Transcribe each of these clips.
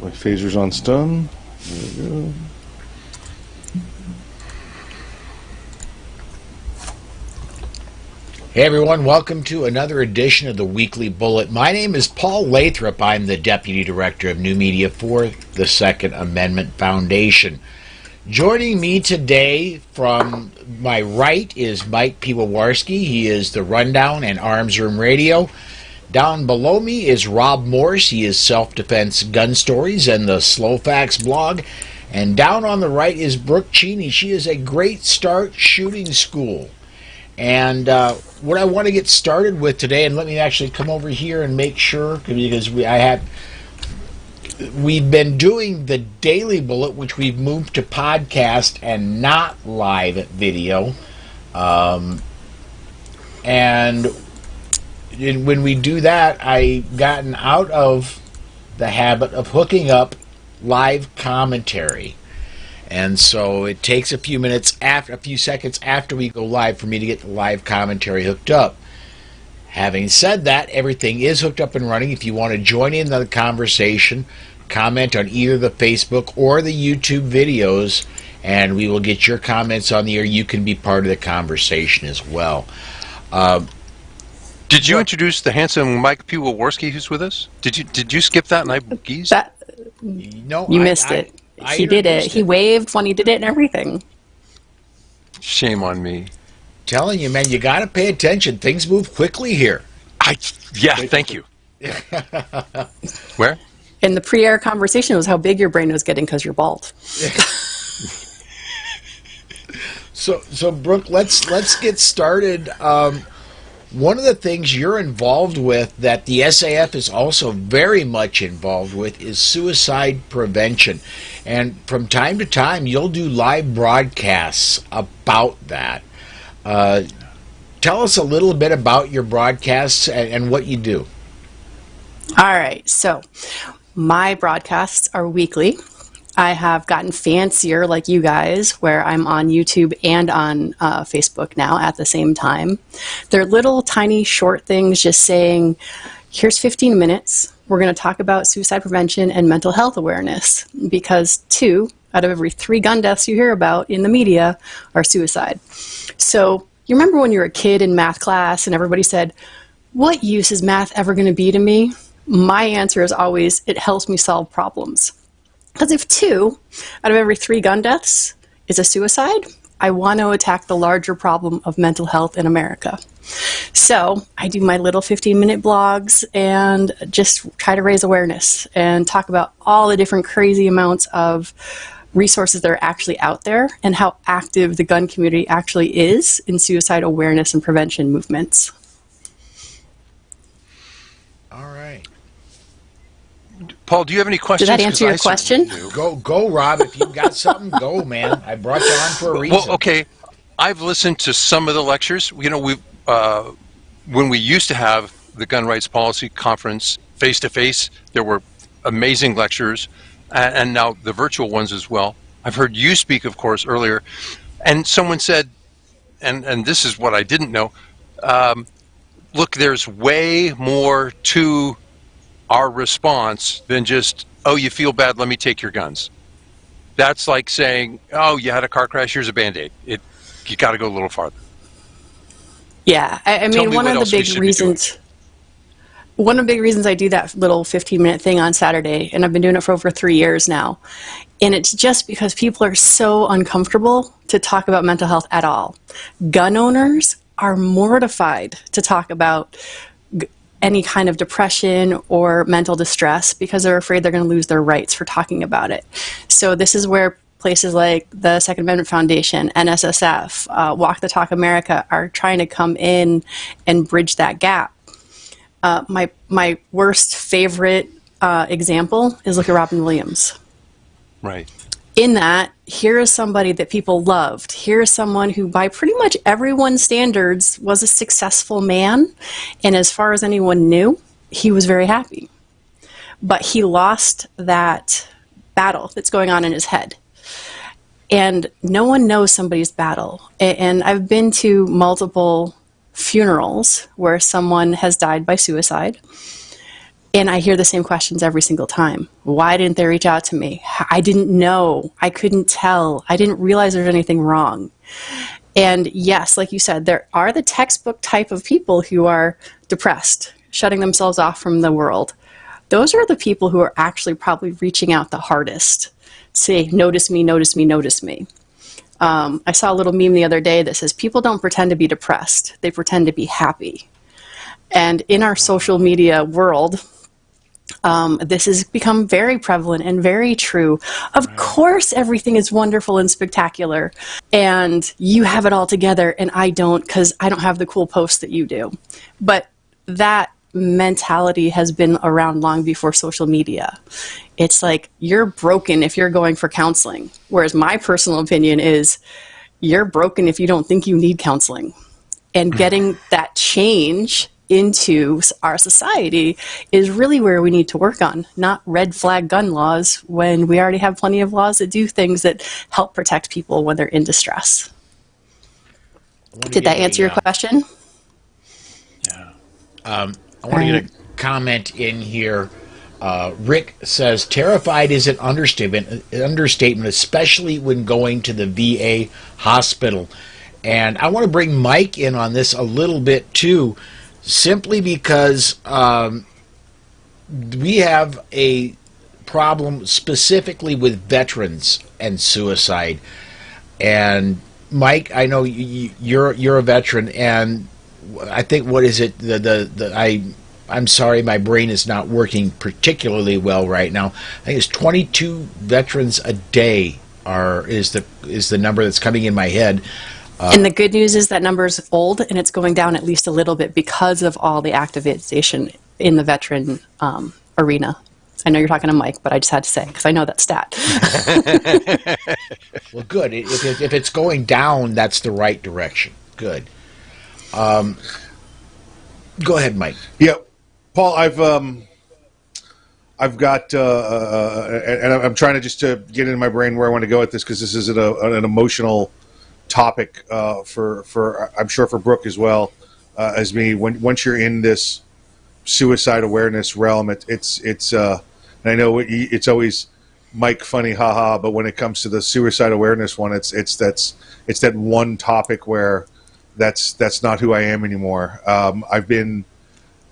Put my phasers on stun. There we go. Hey everyone, welcome to another edition of the Weekly Bullet. My name is Paul Lathrop. I'm the Deputy Director of New Media for the Second Amendment Foundation. Joining me today from my right is Mike Piwowarski. He is the Rundown and Arms Room Radio. Down below me is Rob Morse. He is Self-Defense Gun Stories and the Slow Facts blog. And down on the right is Brooke Cheney. She is a Great Start Shooting School. And what I want to get started with today, and let me actually come over here and make sure, because we've been doing the Daily Bullet, which we've moved to podcast and not live video. And when we do that, I've gotten out of the habit of hooking up live commentary. And so it takes a few seconds after we go live for me to get the live commentary hooked up. Having said that, everything is hooked up and running. If you want to join in the conversation, comment on either the Facebook or the YouTube videos, and we will get your comments on the air. You can be part of the conversation as well. Did you introduce the handsome Mike Piwowarski who's with us? Did you skip that and I geezed? No, you missed it. He did it. He waved when he did it and everything. Shame on me. Telling you, man, you got to pay attention. Things move quickly here. Thank you. Where? In the pre-air conversation was how big your brain was getting because you're bald. So Brooke, let's get started. One of the things you're involved with that the SAF is also very much involved with is suicide prevention. And from time to time, you'll do live broadcasts about that. Tell us a little bit about your broadcasts and what you do. All right. So my broadcasts are weekly. I have gotten fancier like you guys, where I'm on YouTube and on Facebook now at the same time. They're little tiny short things just saying, here's 15 minutes. We're going to talk about suicide prevention and mental health awareness, because 2 out of every 3 gun deaths you hear about in the media are suicide. So you remember when you were a kid in math class and everybody said, what use is math ever going to be to me? My answer is always, it helps me solve problems. Because if 2 out of every 3 gun deaths is a suicide, I want to attack the larger problem of mental health in America. So I do my little 15-minute blogs and just try to raise awareness and talk about all the different crazy amounts of resources that are actually out there and how active the gun community actually is in suicide awareness and prevention movements. All right. Paul, do you have any questions? Did that answer your question? Go, Rob. If you've got something, go, man. I brought you on for a reason. Well, okay. I've listened to some of the lectures. You know, when we used to have the Gun Rights Policy Conference face-to-face, there were amazing lectures, and now the virtual ones as well. I've heard you speak, of course, earlier, and someone said, and this is what I didn't know, look, there's way more to our response than just, oh, you feel bad, let me take your guns. That's like saying, oh, you had a car crash, here's a Band-Aid. You got to go a little farther. Yeah, I mean, one of the big reasons I do that little 15-minute thing on Saturday, and I've been doing it for over 3 years now, and it's just because people are so uncomfortable to talk about mental health at all. Gun owners are mortified to talk about any kind of depression or mental distress because they're afraid they're going to lose their rights for talking about it. So this is where places like the Second Amendment Foundation, NSSF, Walk the Talk America are trying to come in and bridge that gap. My worst favorite example is look at Robin Williams. Right. In that, here is somebody that people loved. Here is someone who, by pretty much everyone's standards, was a successful man. And as far as anyone knew, he was very happy. But he lost that battle that's going on in his head. And no one knows somebody's battle. And I've been to multiple funerals where someone has died by suicide. And I hear the same questions every single time. Why didn't they reach out to me? I didn't know. I couldn't tell. I didn't realize there was anything wrong. And yes, like you said, there are the textbook type of people who are depressed, shutting themselves off from the world. Those are the people who are actually probably reaching out the hardest. Say, notice me, notice me, notice me. I saw a little meme the other day that says, people don't pretend to be depressed. They pretend to be happy. And in our social media world, this has become very prevalent and very true. Of course, everything is wonderful and spectacular, and you have it all together, and I don't, because I don't have the cool posts that you do. But that mentality has been around long before social media. It's like, you're broken if you're going for counseling, whereas my personal opinion is, you're broken if you don't think you need counseling. And getting that change into our society is really where we need to work on, not red flag gun laws when we already have plenty of laws that do things that help protect people when they're in distress. Did that answer your question? Yeah. I want to get a comment in here. Rick says, terrified is an understatement, especially when going to the VA hospital. And I want to bring Mike in on this a little bit too, simply because we have a problem specifically with veterans and suicide. And Mike, I know you're a veteran, and I think, what is it? I'm sorry, my brain is not working particularly well right now. I think it's 22 veterans a day is the number that's coming in my head. And the good news is that number is old, and it's going down at least a little bit because of all the activization in the veteran arena. I know you're talking to Mike, but I just had to say, because I know that stat. Well, good. If it's going down, that's the right direction. Good. Go ahead, Mike. Yeah, Paul, I've got, and I'm trying to just to get in my brain where I want to go with this, because this is an emotional topic for I'm sure for Brooke as well as me. Once you're in this suicide awareness realm, it's and I know it's always Mike funny, haha, but when it comes to the suicide awareness one, it's that one topic where that's not who I am anymore. I've been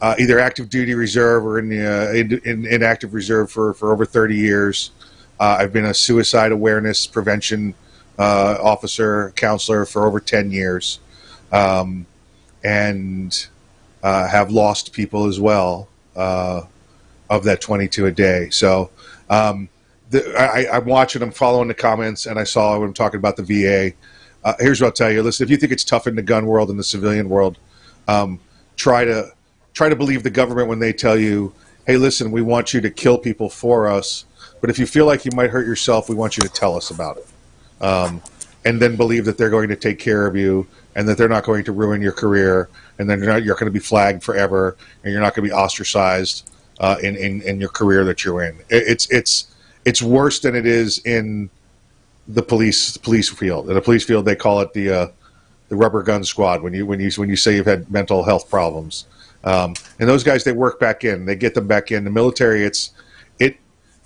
either active duty reserve or in active reserve for over 30 years. I've been a suicide awareness prevention officer, counselor for over 10 years, and have lost people as well of that 22 a day. So I'm watching, I'm following the comments, and I saw when I'm talking about the VA. Here's what I'll tell you. Listen, if you think it's tough in the gun world and the civilian world, try to believe the government when they tell you, hey, listen, we want you to kill people for us, but if you feel like you might hurt yourself, we want you to tell us about it. And then believe that they're going to take care of you, and that they're not going to ruin your career, and then you're going to be flagged forever, and you're not going to be ostracized in your career that you're in. It's worse than it is in the police field. In the police field, they call it the rubber gun squad. When you say you've had mental health problems, and those guys, they work back in, they get them back in. The military,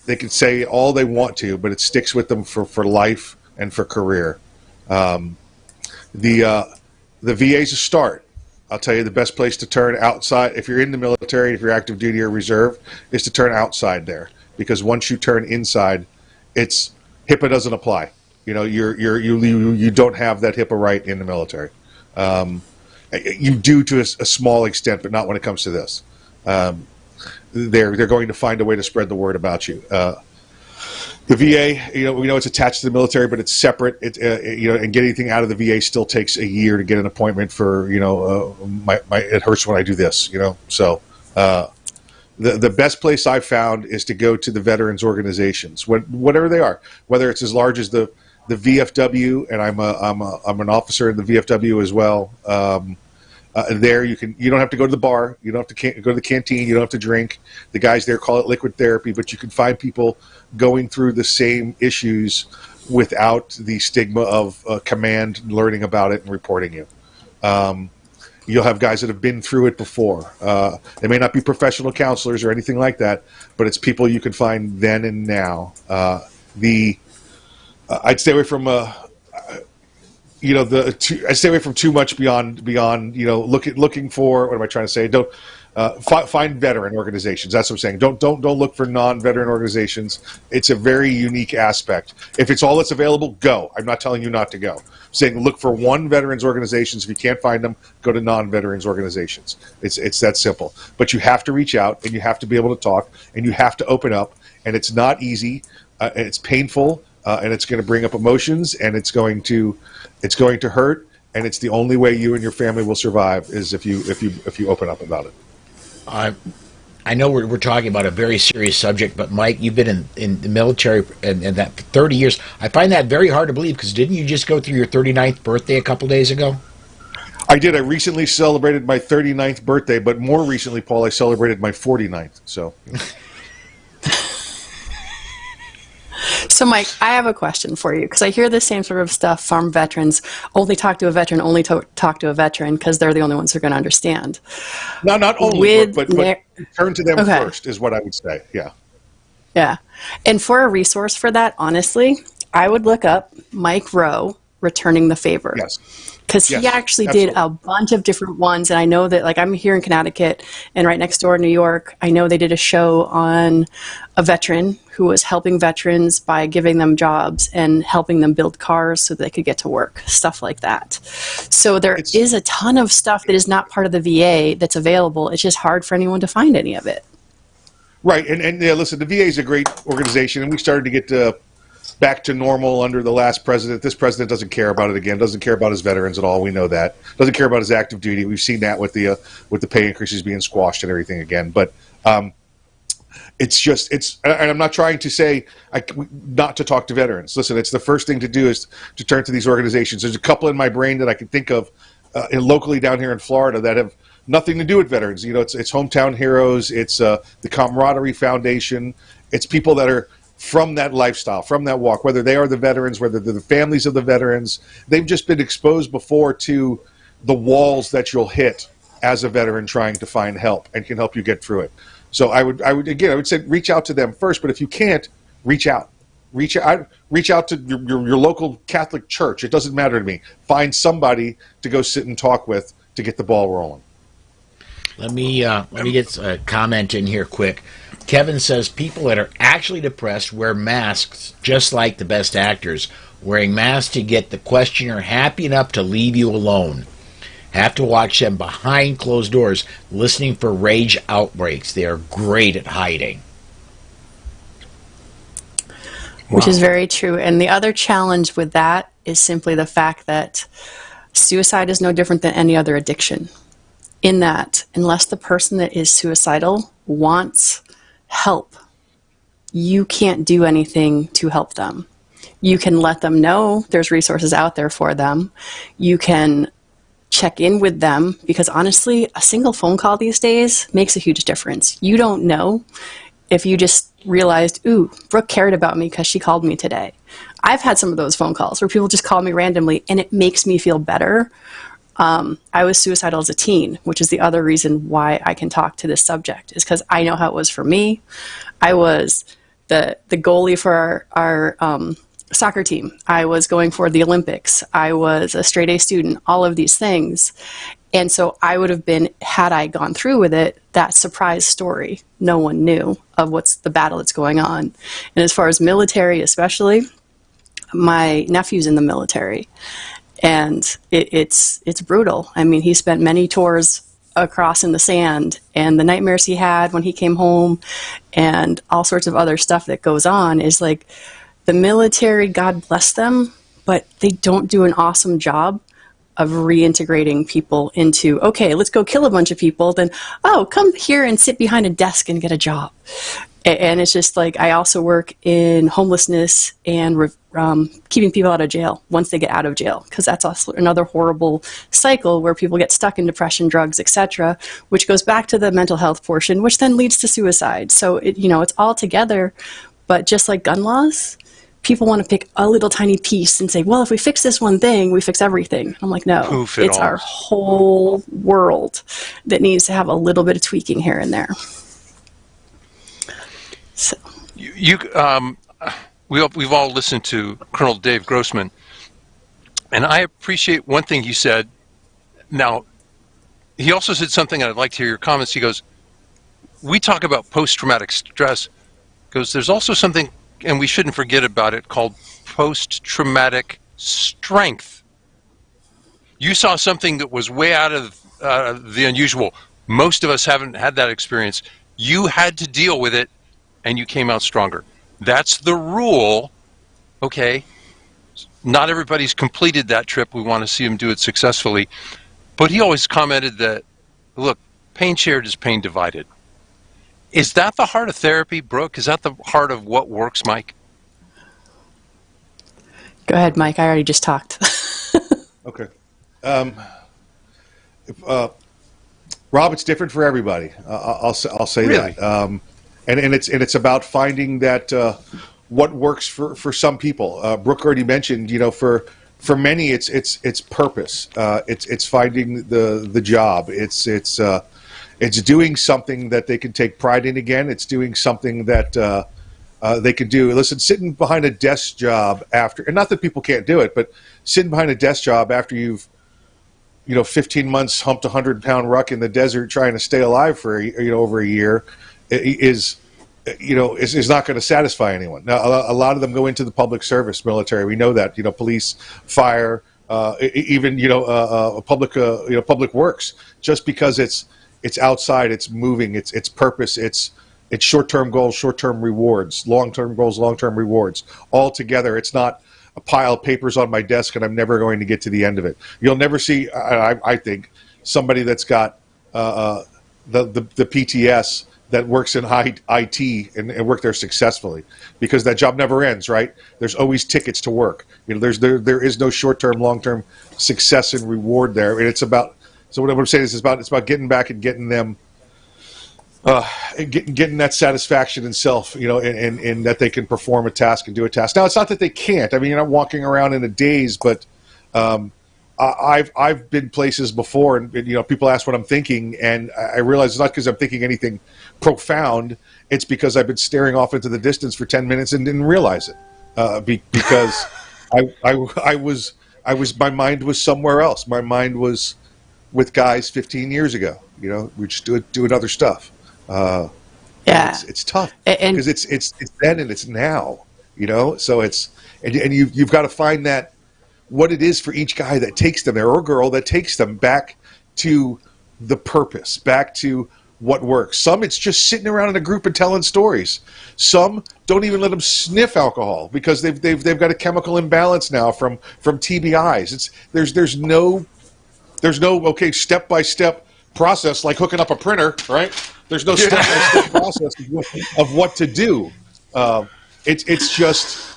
they can say all they want to, but it sticks with them for life and for career. The VA is a start. I'll tell you, the best place to turn outside, if you're in the military, if you're active duty or reserve, is to turn outside there. Because once you turn inside, HIPAA doesn't apply. You know, you don't have that HIPAA right in the military. You do to a small extent, but not when it comes to this. They're going to find a way to spread the word about you. The VA, we know it's attached to the military, but it's separate. And getting anything out of the VA still takes a year to get an appointment for, it hurts when I do this, So the best place I've found is to go to the veterans organizations, whatever they are, whether it's as large as the VFW, and I'm an officer in the VFW as well. There you don't have to go to the bar, you don't have to go to the canteen, you don't have to drink. The guys there call it liquid therapy, but you can find people going through the same issues without the stigma of command learning about it and reporting you. You'll have guys that have been through it before. They may not be professional counselors or anything like that, but it's people you can find then and now. I'd stay away from I'd stay away from too much beyond looking for, what am I trying to say? Don't find veteran organizations. That's what I'm saying. Don't look for non-veteran organizations. It's a very unique aspect. If it's all that's available, go. I'm not telling you not to go. I'm saying look for one veterans organizations. If you can't find them, go to non-veterans organizations. It's that simple. But you have to reach out, and you have to be able to talk, and you have to open up. And it's not easy. And it's painful, and it's going to bring up emotions, and it's going to hurt. And it's the only way you and your family will survive is if you open up about it. I know we're talking about a very serious subject, but Mike, you've been in the military and that for 30 years. I find that very hard to believe, because didn't you just go through your 39th birthday a couple days ago? I did. I recently celebrated my 39th birthday, but more recently, Paul, I celebrated my 49th. So. So, Mike, I have a question for you, because I hear the same sort of stuff from veterans. Only talk to a veteran, talk to a veteran, because they're the only ones who are going to understand. No, not only, but turn to them first is what I would say. Yeah. Yeah. And for a resource for that, honestly, I would look up Mike Rowe, Returning the Favor. Yes. Because he actually did a bunch of different ones. And I know that, like, I'm here in Connecticut, and right next door in New York, I know they did a show on a veteran who was helping veterans by giving them jobs and helping them build cars so they could get to work, stuff like that. So there is a ton of stuff that is not part of the VA that's available. It's just hard for anyone to find any of it. Right. And yeah, listen, the VA is a great organization, and we started to get back to normal under the last president. This president doesn't care about it again, doesn't care about his veterans at all. We know that. Doesn't care about his active duty. We've seen that with the pay increases being squashed and everything again. But and I'm not trying to say not to talk to veterans. Listen, it's the first thing to do is to turn to these organizations. There's a couple in my brain that I can think of locally down here in Florida that have nothing to do with veterans. It's Hometown Heroes. It's the Camaraderie Foundation. It's people that are from that lifestyle, from that walk, whether they are the veterans, whether they're the families of the veterans. They've just been exposed before to the walls that you'll hit as a veteran trying to find help, and can help you get through it. So I would say reach out to them first, but if you can't, reach out to your local Catholic church. It doesn't matter to me. Find somebody to go sit and talk with to get the ball rolling. Let me get a comment in here quick. Kevin says people that are actually depressed wear masks just like the best actors, wearing masks to get the questioner happy enough to leave you alone. Have to watch them behind closed doors, listening for rage outbreaks. They are great at hiding. Which is very true. And the other challenge with that is simply the fact that suicide is no different than any other addiction. In that, unless the person that is suicidal wants help, you can't do anything to help them. You can let them know there's resources out there for them. You can check in with them, because honestly, a single phone call these days makes a huge difference. You don't know if you just realized, ooh, Brooke cared about me because she called me today. I've had some of those phone calls where people just call me randomly, and it makes me feel better. I was suicidal as a teen, which is the other reason why I can talk to this subject, is because I know how it was for me. I was the goalie for our soccer team. I was going for the Olympics. I was a straight A student, all of these things. And so I would have been, had I gone through with it, that surprise story. No one knew of what's the battle that's going on. And as far as military especially, my nephew's in the military. And it's brutal. I mean, he spent many tours across in the sand, and the nightmares he had when he came home and all sorts of other stuff that goes on is like, the military, God bless them, but they don't do an awesome job of reintegrating people into, okay, let's go kill a bunch of people, then, oh, come here and sit behind a desk and get a job. And it's just like, I also work in homelessness and keeping people out of jail once they get out of jail, because that's also another horrible cycle where people get stuck in depression, drugs, etc., which goes back to the mental health portion, which then leads to suicide. So it's all together. But just like gun laws, people want to pick a little tiny piece and say, well, if we fix this one thing, we fix everything. I'm like, no, Poof, it's our whole world that needs to have a little bit of tweaking here and there. So we've all listened to Colonel Dave Grossman, and I appreciate one thing he said. Now, he also said something, and I'd like to hear your comments. He goes, we talk about post-traumatic stress. He goes, there's also something, and we shouldn't forget about it, called post-traumatic strength. You saw something that was way out of the unusual. Most of us haven't had that experience. You had to deal with it, and you came out stronger. That's the rule, okay? Not everybody's completed that trip. We want to see them do it successfully. But he always commented that, look, pain shared is pain divided. Is that the heart of therapy, Brooke? Is that the heart of what works, Mike? Go ahead, Mike. I already just talked. Okay. Rob, it's different for everybody. I'll say really? that. And it's about finding that what works for some people. Brooke already mentioned, for many it's purpose. It's finding the job. It's doing something that they can take pride in again. It's doing something that they can do. Listen, sitting behind a desk job after, and not that people can't do it, but sitting behind a desk job after you've 15 months humped a 100-pound ruck in the desert trying to stay alive for over a year is not going to satisfy anyone. Now, a lot of them go into the public service, military. We know that, police, fire, even public works. Just because it's outside, it's moving, it's purpose, it's short-term goals, short-term rewards, long-term goals, long-term rewards. All together, it's not a pile of papers on my desk and I'm never going to get to the end of it. You'll never see, I think, somebody that's got the PTS that works in IT and work there successfully, because that job never ends, right? There's always tickets to work. There is no short-term, long-term success and reward there. And it's about, so what I'm saying is it's about getting back and getting them, getting that satisfaction in self, and that they can perform a task and do a task. Now, it's not that they can't. I mean, you're not walking around in a daze, but I've been places before, and people ask what I'm thinking, and I realize it's not because I'm thinking anything profound. It's because I've been staring off into the distance for 10 minutes and didn't realize it, because my mind was somewhere else. My mind was with guys 15 years ago. We just doing other stuff. Yeah, it's tough because it's then and it's now. So it's and you've got to find that what it is for each guy that takes them there, or girl that takes them back to the purpose, back to what works. Some it's just sitting around in a group and telling stories. Some don't even let them sniff alcohol because they've got a chemical imbalance now from TBIs. There's no okay step-by-step process like hooking up a printer, right? There's no step-by-step process of what to do. It's just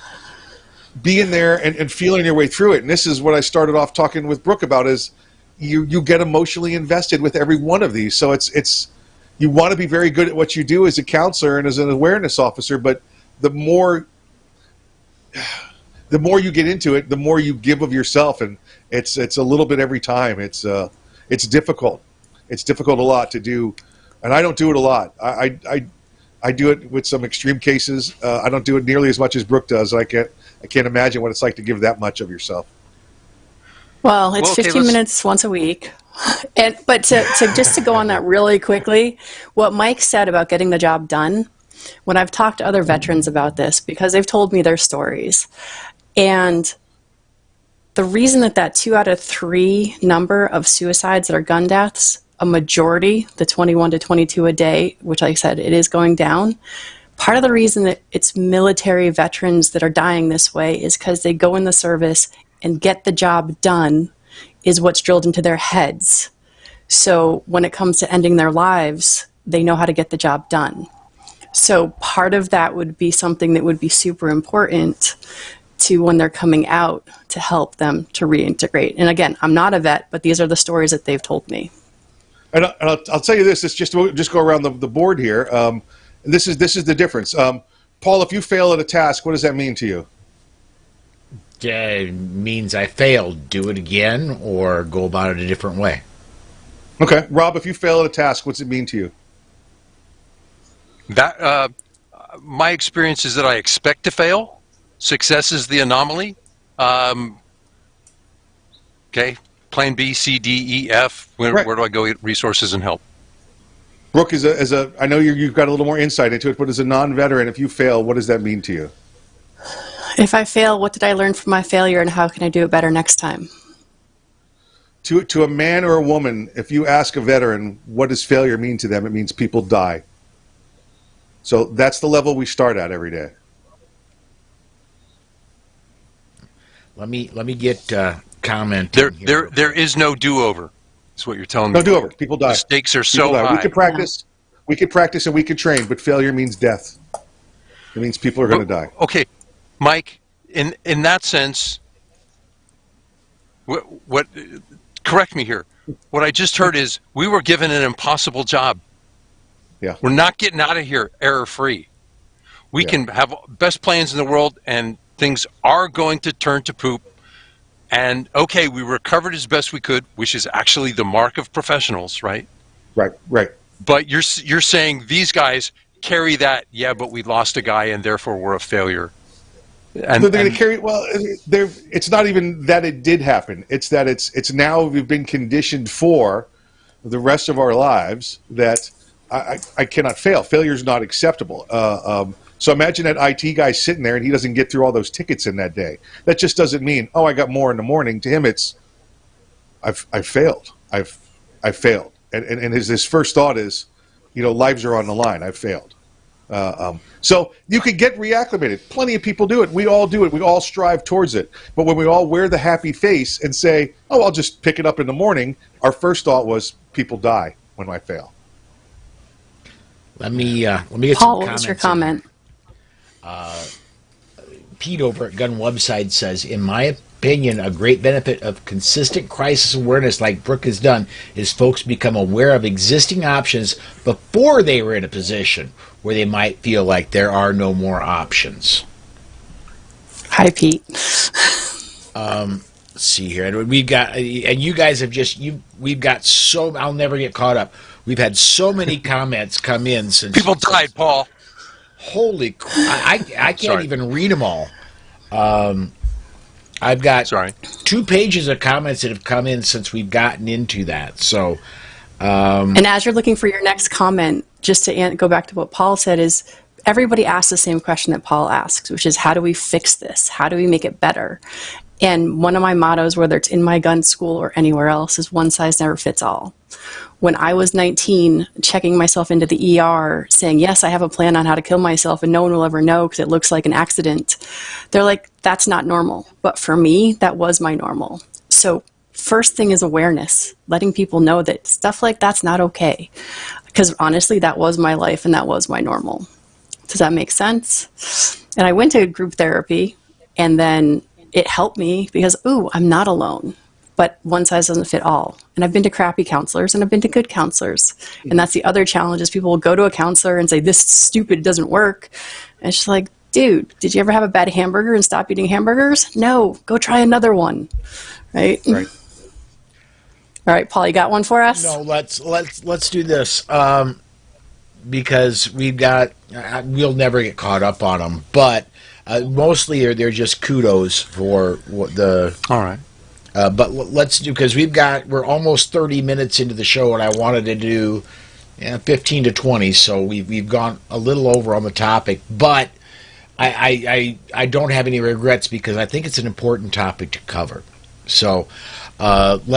being there and feeling your way through it. And this is what I started off talking with Brooke about, is you get emotionally invested with every one of these. So it's you want to be very good at what you do as a counselor and as an awareness officer, but the more you get into it, the more you give of yourself, and it's a little bit every time. It's difficult. It's difficult a lot to do, and I don't do it a lot. I do it with some extreme cases. I don't do it nearly as much as Brooke does. I can't imagine what it's like to give that much of yourself. Well, it's 15 minutes once a week. But to go on that really quickly, what Mike said about getting the job done, when I've talked to other veterans about this, because they've told me their stories, and the reason that 2 out of 3 number of suicides that are gun deaths, a majority, the 21 to 22 a day, which like I said, it is going down. Part of the reason that it's military veterans that are dying this way is because they go in the service and get the job done is what's drilled into their heads. So when it comes to ending their lives, they know how to get the job done. So part of that would be something that would be super important to when they're coming out to help them to reintegrate. And again, I'm not a vet, but these are the stories that they've told me. And I'll tell you this. It's just go around the board here. This is the difference. Paul, if you fail at a task, what does that mean to you? means I failed. Do it again or go about it a different way. Okay, Rob, if you fail at a task, what's it mean to you? That my experience is that I expect to fail. Success is the anomaly. Okay, plan B, C, D, E, F. Where do I go get resources and help? Brooke, I know you've got a little more insight into it, but as a non-veteran, if you fail, what does that mean to you? If I fail, what did I learn from my failure, and how can I do it better next time? To a man or a woman, if you ask a veteran, what does failure mean to them? It means people die. So that's the level we start at every day. Let me get comment. There is no do-over. That's what you're telling me. No do-over. People die. The stakes are so high. We could practice and we could train, but failure means death. It means people are going to die. Okay, Mike. In that sense, what? Correct me here. What I just heard is we were given an impossible job. Yeah. We're not getting out of here error-free. We can have best plans in the world, and things are going to turn to poop. And okay, we recovered as best we could, which is actually the mark of professionals, right? Right. But you're saying these guys carry that. Yeah, but we lost a guy, and therefore we're a failure. And they're going to carry. Well, it's not even that it did happen. It's that it's now we've been conditioned for the rest of our lives that I cannot fail. Failure is not acceptable. So imagine that IT guy sitting there and he doesn't get through all those tickets in that day. That just doesn't mean, oh, I got more in the morning. To him, it's I've failed. I've failed. And his first thought is, lives are on the line. I've failed. So you could get reacclimated. Plenty of people do it. We all do it. We all strive towards it. But when we all wear the happy face and say, oh, I'll just pick it up in the morning, our first thought was people die when I fail. Let me get Paul, some comments. Paul, what's your comment? Pete over at Gun Website says, in my opinion, a great benefit of consistent crisis awareness like Brooke has done is folks become aware of existing options before they were in a position where they might feel like there are no more options. Hi, Pete. Let's see here. And we've got, and you guys have we've got so, I'll never get caught up. We've had so many comments come in since. People died, Paul. Holy crap. I can't even read them all. I've got 2 pages of comments that have come in since we've gotten into that. So, and as you're looking for your next comment, just to go back to what Paul said, is everybody asks the same question that Paul asks, which is, how do we fix this? How do we make it better? And one of my mottos, whether it's in my gun school or anywhere else, is one size never fits all. When I was 19, checking myself into the ER, saying, yes, I have a plan on how to kill myself, and no one will ever know because it looks like an accident. They're like, that's not normal. But for me, that was my normal. So first thing is awareness, letting people know that stuff like that's not okay. Because honestly, that was my life and that was my normal. Does that make sense? And I went to group therapy, and then it helped me because, I'm not alone. But one size doesn't fit all. And I've been to crappy counselors and I've been to good counselors. And that's the other challenge, is people will go to a counselor and say, this stupid doesn't work. And it's just like, dude, did you ever have a bad hamburger and stop eating hamburgers? No, go try another one. Right? Right. All right, Paul, you got one for us? No, let's do this. Because we've got, we'll never get caught up on them, but mostly they're just kudos for what the. All right. But let's do, because we're almost 30 minutes into the show, and I wanted to do 15 to 20, so we've gone a little over on the topic, but I don't have any regrets because I think it's an important topic to cover. So I'll be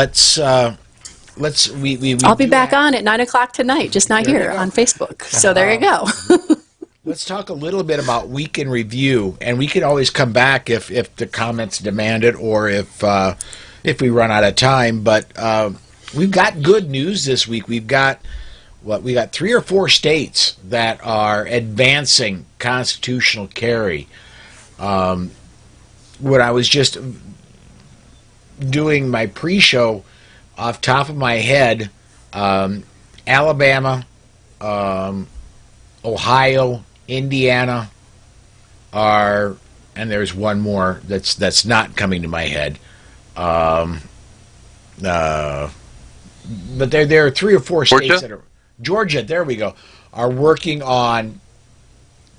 back on at 9 o'clock tonight, just not here on Facebook. So there you go. Let's talk a little bit about week in review, and we can always come back if the comments demand it, or if we run out of time. But we've got good news this week. We got 3 or 4 states that are advancing constitutional carry. When I was just doing my pre-show, off top of my head, Alabama, Ohio, Indiana and and there's one more that's not coming to my head. But there are 3 or 4 states Georgia? that are Georgia. There we go. Are working on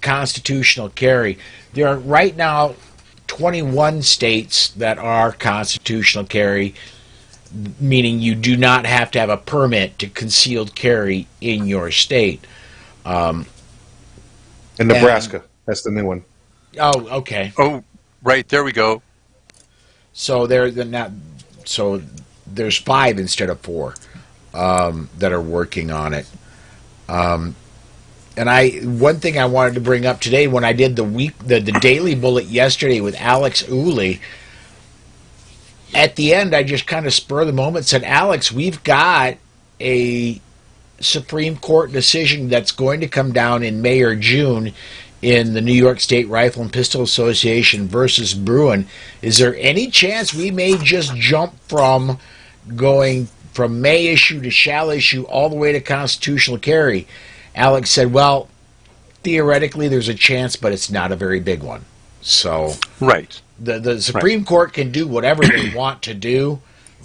constitutional carry. There are right now 21 states that are constitutional carry, meaning you do not have to have a permit to concealed carry in your state. In Nebraska, that's the new one. Oh, okay. Oh, right. There we go. So so there's 5 instead of 4 that are working on it. And one thing I wanted to bring up today, when I did the Daily Bullet yesterday with Alex Uli, at the end I just kind of spur of the moment said, Alex, we've got a Supreme Court decision that's going to come down in May or June in the New York State Rifle and Pistol Association versus Bruin. Is there any chance we may just jump from going from may issue to shall issue all the way to constitutional carry? Alex said, well, theoretically there's a chance, but it's not a very big one. So Right. the Supreme Court can do whatever they want to do,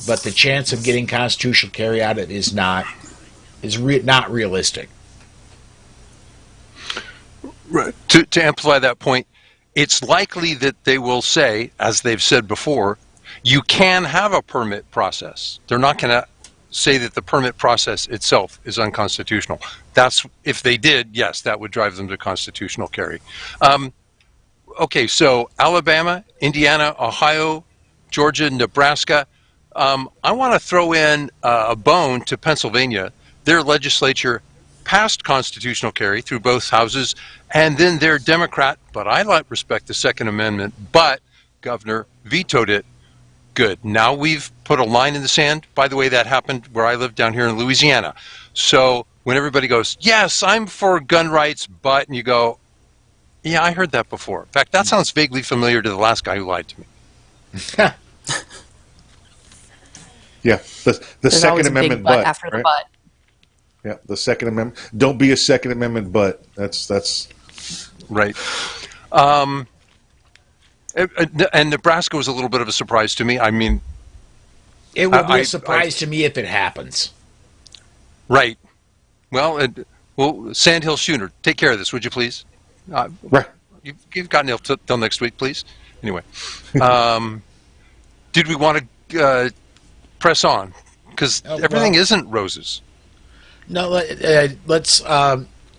but the chance of getting constitutional carry out of it is not realistic. Right. To amplify that point, it's likely that they will say, as they've said before, you can have a permit process. They're not going to say that the permit process itself is unconstitutional. That's if they did, yes, that would drive them to constitutional carry. Okay, so Alabama, Indiana, Ohio, Georgia, Nebraska. I want to throw in a bone to Pennsylvania. Their legislature passed constitutional carry through both houses, and then their Democrat, but I respect the Second Amendment, but governor vetoed it. Good. Now we've put a line in the sand. By the way, that happened where I live down here in Louisiana. So when everybody goes, yes, I'm for gun rights, but, and you go, yeah, I heard that before. In fact, that sounds vaguely familiar to the last guy who lied to me. Yeah, the There's Second always a big Amendment, but but after the right? but. Yeah, the Second Amendment. Don't be a Second Amendment, but that's Right. And Nebraska was a little bit of a surprise to me. I mean, It will be a surprise to me if it happens. right. Well, Sandhill Schooner, take care of this, would you please? right. You've got till next week, please. Anyway, did we want to press on? Because everything isn't roses. No, let's.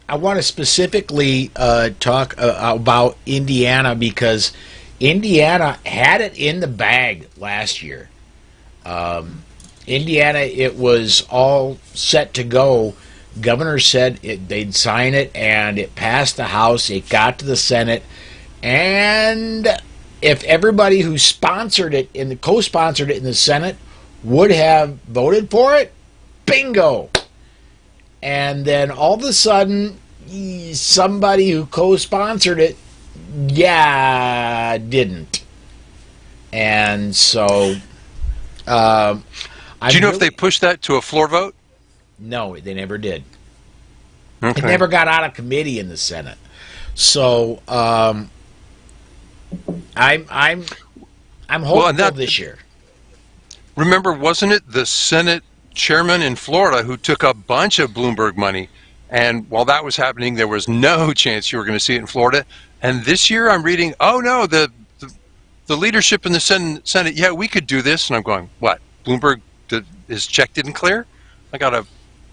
I want to specifically talk about Indiana because Indiana had it in the bag last year. Indiana, it was all set to go. Governor said they'd sign it, and it passed the House. It got to the Senate, and if everybody who sponsored it and co-sponsored it in the Senate would have voted for it, bingo. And then all of a sudden, somebody who co-sponsored it, didn't. And so, do you know if they pushed that to a floor vote? No, they never did. Okay. It never got out of committee in the Senate. So, I'm hopeful this year. Remember, wasn't it the Senate chairman in Florida who took a bunch of Bloomberg money? And while that was happening, there was no chance you were going to see it in Florida. And this year I'm reading, oh no, the leadership in the Senate, yeah, we could do this. And I'm going, what? Bloomberg, his check didn't clear?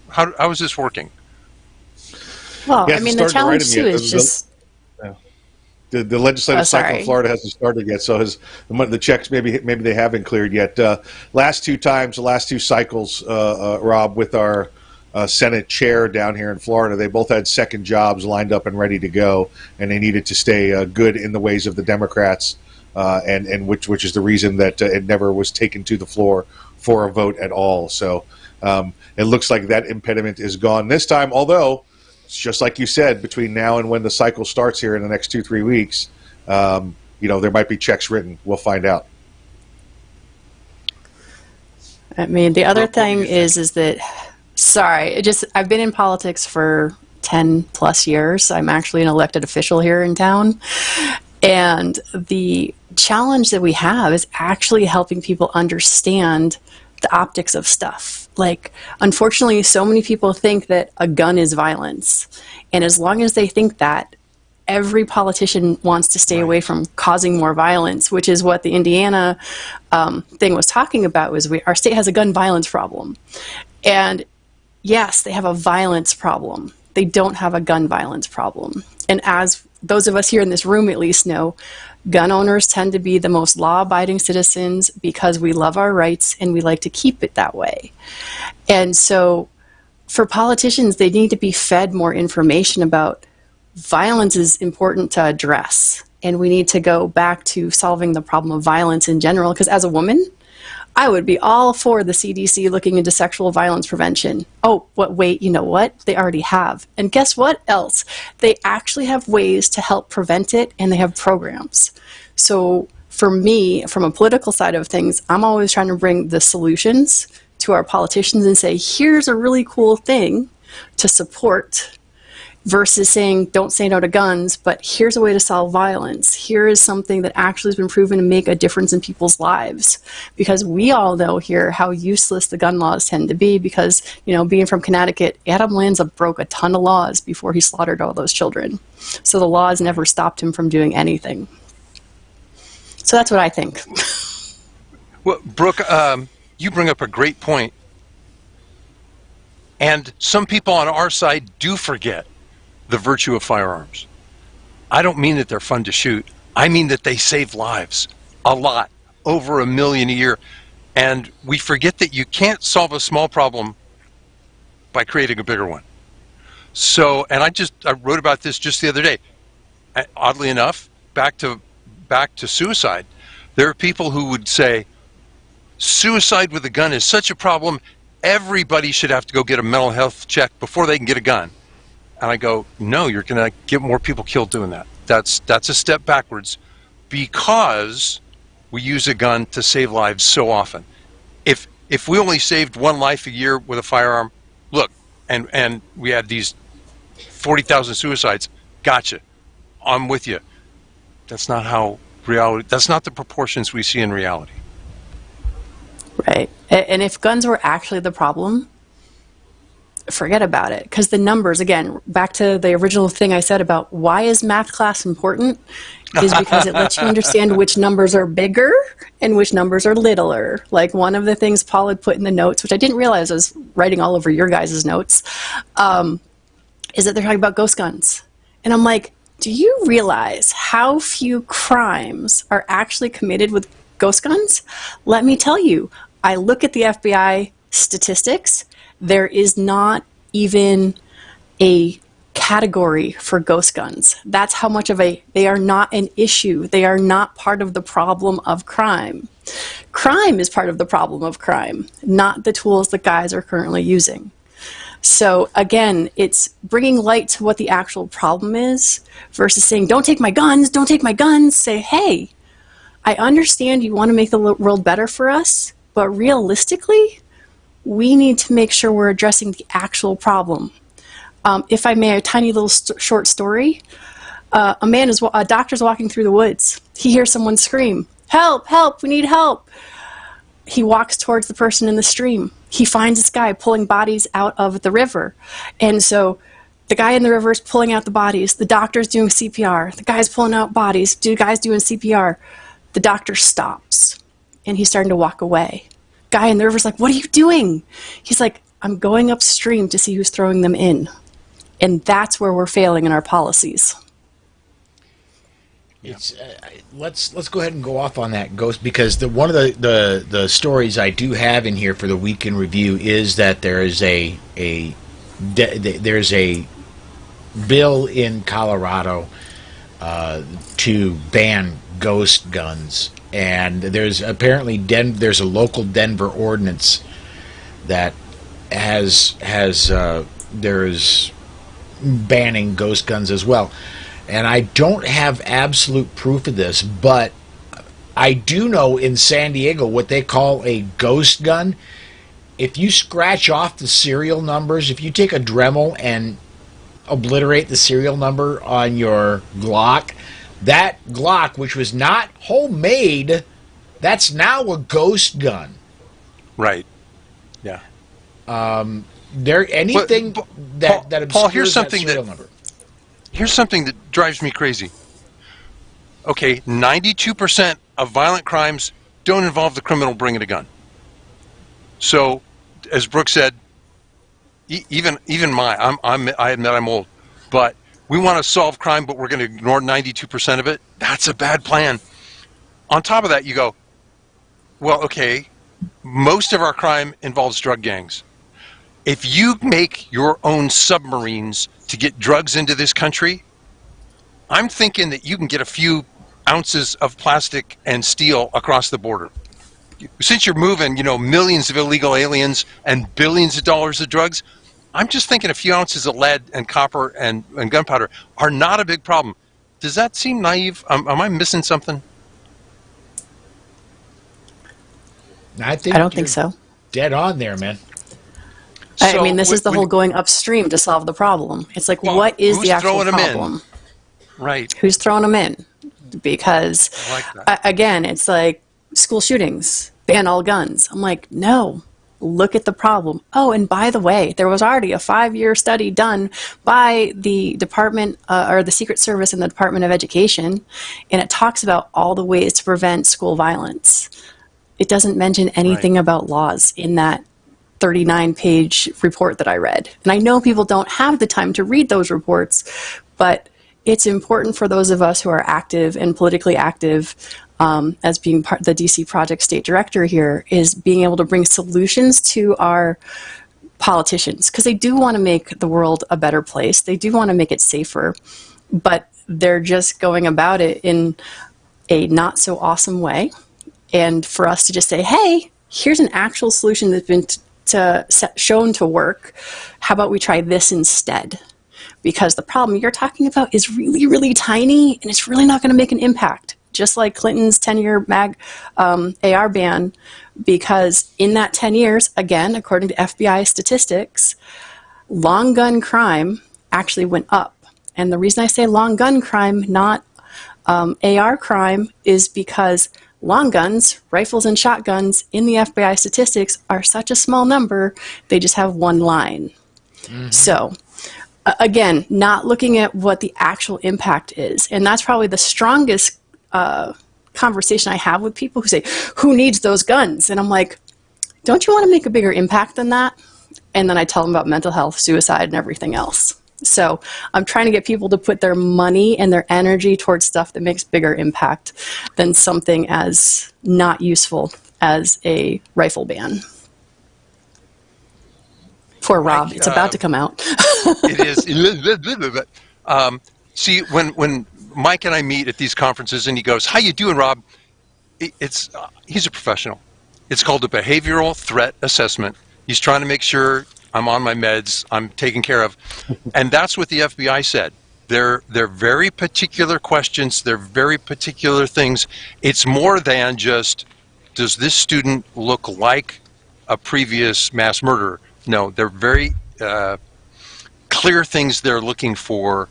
How is this working? Well, I mean, the challenge too is just... The legislative cycle in Florida hasn't started yet, so the checks maybe they haven't cleared yet. Last two cycles, Rob, with our Senate chair down here in Florida, they both had second jobs lined up and ready to go, and they needed to stay good in the ways of the Democrats, and which is the reason that it never was taken to the floor for a vote at all. So it looks like that impediment is gone this time, although. Just like you said, between now and when the cycle starts here in the next 2-3 weeks, there might be checks written. We'll find out. I mean, the other thing is that, I've been in politics for 10 plus years. I'm actually an elected official here in town. And the challenge that we have is actually helping people understand the optics of stuff. Like, unfortunately, so many people think that a gun is violence. And as long as they think that, every politician wants to stay away from causing more violence, which is what the Indiana thing was talking about, was our state has a gun violence problem. And yes, they have a violence problem. They don't have a gun violence problem. And as those of us here in this room at least know, gun owners tend to be the most law-abiding citizens because we love our rights and we like to keep it that way. And so for politicians, they need to be fed more information about violence is important to address. And we need to go back to solving the problem of violence in general, because as a woman, I would be all for the CDC looking into sexual violence prevention. Oh, but wait, you know what? They already have. And guess what else? They actually have ways to help prevent it, and they have programs. So for me, from a political side of things, I'm always trying to bring the solutions to our politicians and say, here's a really cool thing to support, versus saying, don't say no to guns, but here's a way to solve violence. Here is something that actually has been proven to make a difference in people's lives. Because we all know here how useless the gun laws tend to be, because, being from Connecticut, Adam Lanza broke a ton of laws before he slaughtered all those children. So the laws never stopped him from doing anything. So that's what I think. Well, Brooke, you bring up a great point. And some people on our side do forget the virtue of firearms. I don't mean that they're fun to shoot. I mean that they save lives. A lot. Over 1 million a year. And we forget that you can't solve a small problem by creating a bigger one. So, and I wrote about this just the other day. Oddly enough, back to suicide. There are people who would say, suicide with a gun is such a problem, everybody should have to go get a mental health check before they can get a gun. And I go, no, you're going to get more people killed doing that. That's a step backwards, because we use a gun to save lives so often. If we only saved one life a year with a firearm, look, and we had these 40,000 suicides, gotcha, I'm with you. That's not how reality. That's not the proportions we see in reality. Right. And if guns were actually the problem, forget about it. Because the numbers, again, back to the original thing I said about why is math class important, is because it lets you understand which numbers are bigger and which numbers are littler. Like one of the things Paul had put in the notes, which I didn't realize I was writing all over your guys' notes, is that they're talking about ghost guns. And I'm like, do you realize how few crimes are actually committed with ghost guns? Let me tell you, I look at the FBI statistics. There is not even a category for ghost guns. That's how much of they are not an issue. They are not part of the problem of crime. Crime is part of the problem of crime, not the tools that guys are currently using. So again, it's bringing light to what the actual problem is versus saying, don't take my guns, don't take my guns. Say, hey, I understand you want to make the world better for us, but realistically, we need to make sure we're addressing the actual problem. If I may, a tiny little short story. A doctor's walking through the woods. He hears someone scream, help, help, we need help. He walks towards the person in the stream. He finds this guy pulling bodies out of the river. And so the guy in the river is pulling out the bodies. The doctor's doing CPR. The guy's pulling out bodies. The guy's doing CPR. The doctor stops, and he's starting to walk away. Guy in the river's like, what are you doing? He's like, I'm going upstream to see who's throwing them in. And that's where we're failing in our policies. It's let's go ahead and go off on that, Ghost, because one of the stories I do have in here for the week in review is that there is there's a bill in Colorado to ban ghost guns, and there's apparently there's a local Denver ordinance that there's banning ghost guns as well. And I don't have absolute proof of this, but I do know in San Diego what they call a ghost gun. If you scratch off the serial numbers, if you take a Dremel and obliterate the serial number on your Glock, that Glock, which was not homemade, that's now a ghost gun. Right. Yeah. There anything that obscures Paul, here's that something serial number. Here's something that drives me crazy. Okay, 92% of violent crimes don't involve the criminal bringing a gun. So, as Brooke said, I admit I'm old, but we want to solve crime, but we're going to ignore 92% of it. That's a bad plan. On top of that, you go, well, okay, most of our crime involves drug gangs. If you make your own submarines to get drugs into this country, I'm thinking that you can get a few ounces of plastic and steel across the border. Since you're moving, millions of illegal aliens and billions of dollars of drugs, I'm just thinking a few ounces of lead and copper and gunpowder are not a big problem. Does that seem naive? Am I missing something? I don't think so. Dead on there, man. I mean, this is the whole going upstream to solve the problem. It's like, what is the actual problem? Right. Who's throwing them in? Because, again, it's like school shootings, ban all guns. I'm like, no, look at the problem. Oh, and by the way, there was already a 5-year study done by the Department or the Secret Service and the Department of Education, and it talks about all the ways to prevent school violence. It doesn't mention anything about laws in that 39-page report that I read. And I know people don't have the time to read those reports, but it's important for those of us who are active and politically active, as being the DC Project State Director here, is being able to bring solutions to our politicians, because they do want to make the world a better place. They do want to make it safer, but they're just going about it in a not so awesome way. And for us to just say, hey, here's an actual solution that's been shown to work. How about we try this instead? Because the problem you're talking about is really, really tiny, and it's really not going to make an impact. Just like Clinton's 10-year AR ban, because in that 10 years, again, according to FBI statistics, long gun crime actually went up. And the reason I say long gun crime, not AR crime, is because long guns, rifles and shotguns, in the FBI statistics are such a small number, they just have one line. Mm-hmm. So, again, not looking at what the actual impact is. And that's probably the strongest conversation I have with people who say, who needs those guns? And I'm like, don't you want to make a bigger impact than that? And then I tell them about mental health, suicide, and everything else. So I'm trying to get people to put their money and their energy towards stuff that makes bigger impact than something as not useful as a rifle ban. Poor Rob, it's about to come out. It is. See, when Mike and I meet at these conferences and he goes, how you doing, Rob? He's a professional. It's called a behavioral threat assessment. He's trying to make sure I'm on my meds, I'm taken care of. And that's what the FBI said. They're very particular questions. They're very particular things. It's more than just, does this student look like a previous mass murderer? No, they're very clear things they're looking for.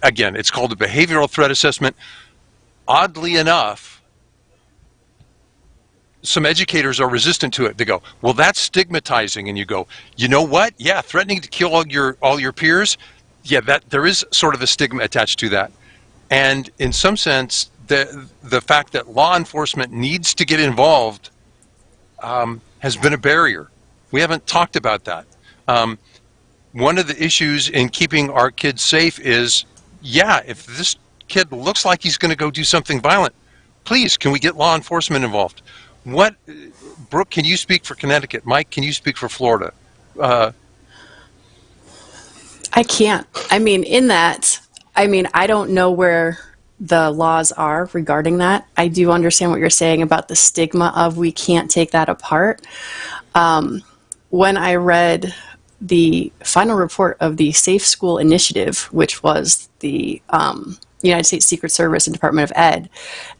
Again, it's called a behavioral threat assessment. Oddly enough, some educators are resistant to it. They go, well, that's stigmatizing. And you go, you know what? Yeah, threatening to kill all your peers. Yeah, that there is sort of a stigma attached to that. And in some sense, the fact that law enforcement needs to get involved has been a barrier. We haven't talked about that. One of the issues in keeping our kids safe is, yeah, if this kid looks like he's going to go do something violent, please, can we get law enforcement involved? Brooke, can you speak for Connecticut? Mike, can you speak for Florida? I can't. I don't know where the laws are regarding that. I do understand what you're saying about the stigma of we can't take that apart. When I read the final report of the Safe School Initiative, which was the United States Secret Service and Department of Ed,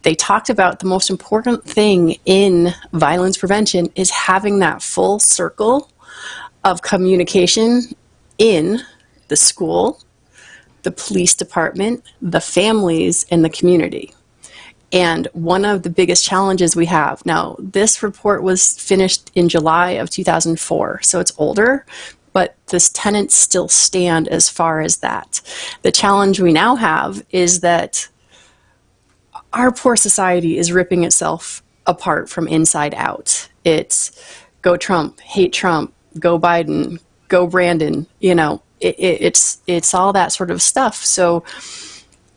they talked about the most important thing in violence prevention is having that full circle of communication in the school, the police department, the families, and the community. And one of the biggest challenges we have now, this report was finished in July of 2004, so it's older, but the tenets still stand as far as that. The challenge we now have is that our poor society is ripping itself apart from inside out. It's go Trump, hate Trump, go Biden, go Brandon, it's all that sort of stuff. So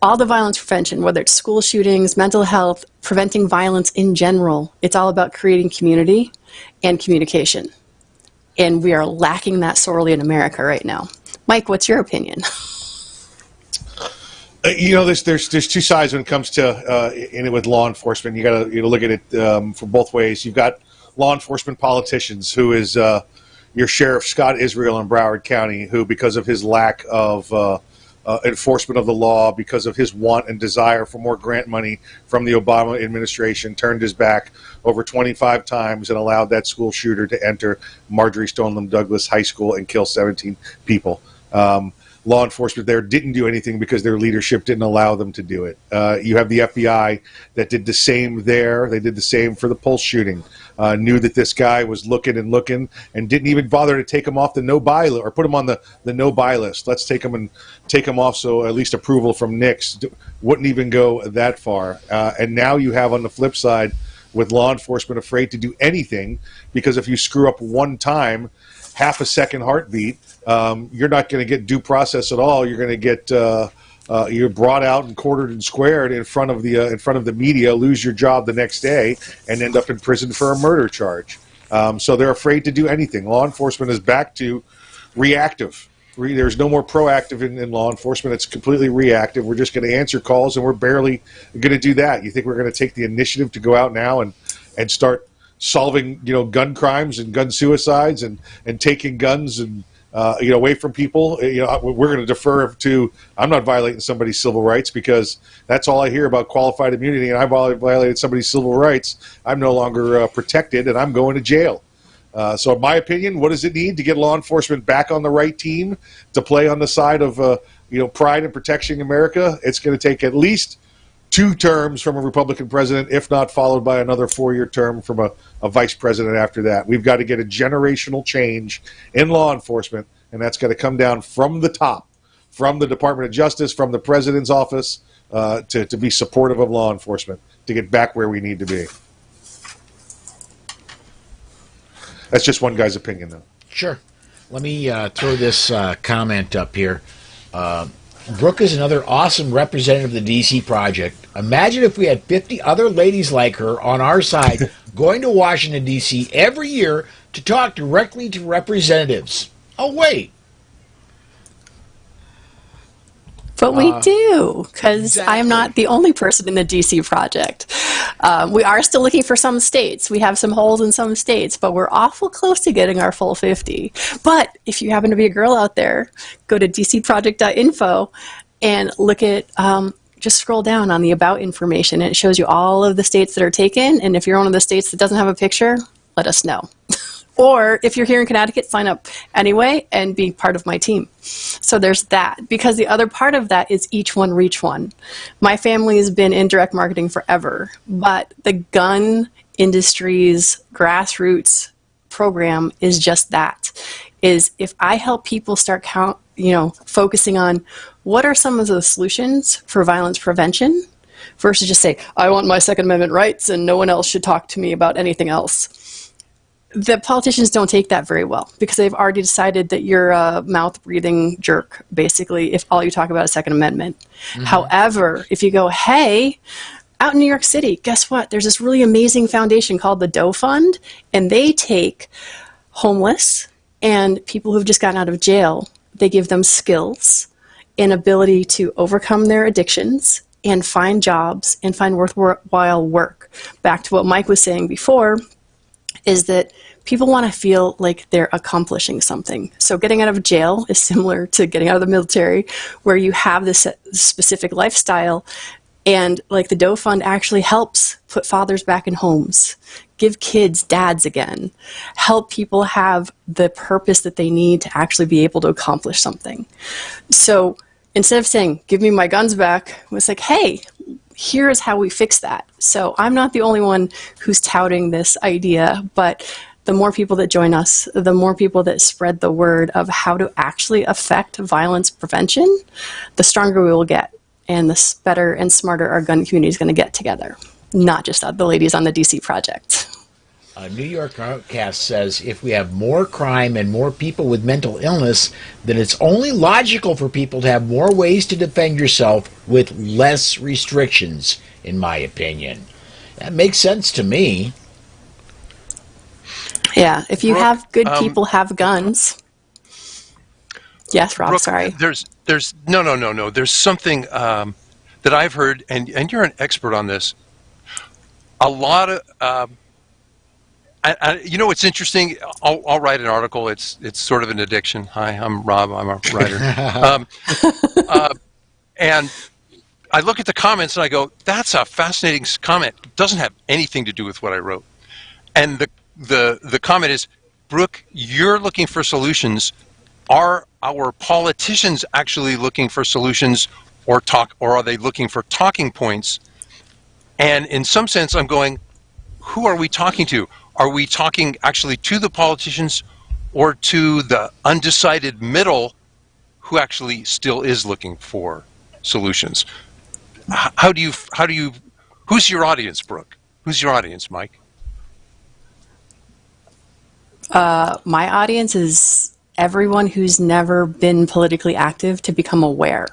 all the violence prevention, whether it's school shootings, mental health, preventing violence in general, it's all about creating community and communication. And we are lacking that sorely in America right now. Mike, what's your opinion? There's two sides when it comes to in it with law enforcement. You got to look at it from both ways. You've got law enforcement politicians, who is your Sheriff Scott Israel in Broward County, who, because of his lack of enforcement of the law, because of his want and desire for more grant money from the Obama administration, turned his back over 25 times and allowed that school shooter to enter Marjorie Stoneman Douglas High School and kill 17 people. Law enforcement there didn't do anything because their leadership didn't allow them to do it. You have the FBI that did the same there. They did the same for the Pulse shooting. Knew that this guy was looking and didn't even bother to take him off the no-buy list or put him on the no-buy list. Let's take him off, so at least approval from NICS wouldn't even go that far. And now you have on the flip side, with law enforcement afraid to do anything, because if you screw up one time, half a second heartbeat, you're not going to get due process at all. You're going to get you're brought out and quartered and squared in front of the media, lose your job the next day, and end up in prison for a murder charge. So they're afraid to do anything. Law enforcement is back to reactive. There's no more proactive in law enforcement. It's completely reactive. We're just going to answer calls, and we're barely going to do that. You think we're going to take the initiative to go out now and start solving gun crimes and gun suicides and taking guns and away from people? We're going to defer to, I'm not violating somebody's civil rights, because that's all I hear about qualified immunity, and I violated somebody's civil rights. I'm no longer protected, and I'm going to jail. So in my opinion, what does it need to get law enforcement back on the right team to play on the side of pride and protecting America? It's going to take at least 2 terms from a Republican president, if not followed by another 4-year term from a vice president after that. We've got to get a generational change in law enforcement, and that's got to come down from the top, from the Department of Justice, from the president's office, to be supportive of law enforcement, to get back where we need to be. That's just one guy's opinion, though. Sure. Let me throw this comment up here. Brooke is another awesome representative of the D.C. Project. Imagine if we had 50 other ladies like her on our side going to Washington, D.C. every year to talk directly to representatives. Oh, wait. But we do, because Exactly. I am not the only person in the DC project. We are still looking for some states. We have some holes in some states, but we're awful close to getting our full 50. But if you happen to be a girl out there, go to dcproject.info and look at, just scroll down on the about information, and it shows you all of the states that are taken. And if you're one of the states that doesn't have a picture, let us know. Or if you're here in Connecticut, sign up anyway and be part of my team. So there's that. Because the other part of that is each one reach one. My family has been in direct marketing forever, but the gun industry's grassroots program is just that. Is if I help people start focusing on what are some of the solutions for violence prevention versus just say, I want my Second Amendment rights and no one else should talk to me about anything else. The politicians don't take that very well because they've already decided that you're a mouth-breathing jerk, basically, if all you talk about is Second Amendment. Mm-hmm. However, if you go, hey, out in New York City, guess what? There's this really amazing foundation called the Doe Fund, and they take homeless and people who've just gotten out of jail. They give them skills and ability to overcome their addictions and find jobs and find worthwhile work. Back to what Mike was saying before, is that people want to feel like they're accomplishing something. So getting out of jail is similar to getting out of the military, where you have this specific lifestyle, and like the Doe Fund actually helps put fathers back in homes, give kids dads again, help people have the purpose that they need to actually be able to accomplish something. So instead of saying, give me my guns back, it was like, hey, here's how we fix that. So I'm not the only one who's touting this idea, but the more people that join us, the more people that spread the word of how to actually affect violence prevention, the stronger we will get, and the better and smarter our gun community is going to get together, not just the ladies on the DC project. New York Outcast says, if we have more crime and more people with mental illness, then it's only logical for people to have more ways to defend yourself with less restrictions, in my opinion. That makes sense to me. Yeah, if you have good people have guns. Yes, Rob, Brooke, sorry. There's no. There's something that I've heard, and you're an expert on this. A lot of you know what's interesting? I'll write an article. It's sort of an addiction. Hi, I'm Rob. I'm a writer. And I look at the comments and I go, "That's a fascinating comment. It doesn't have anything to do with what I wrote." And the comment is, "Brooke, you're looking for solutions. Are our politicians actually looking for solutions, or are they looking for talking points?" And in some sense, I'm going, who are we talking to? Are we talking actually to the politicians or to the undecided middle who actually still is looking for solutions? Who's your audience, Brooke? Who's your audience, Mike? My audience is everyone who's never been politically active to become aware.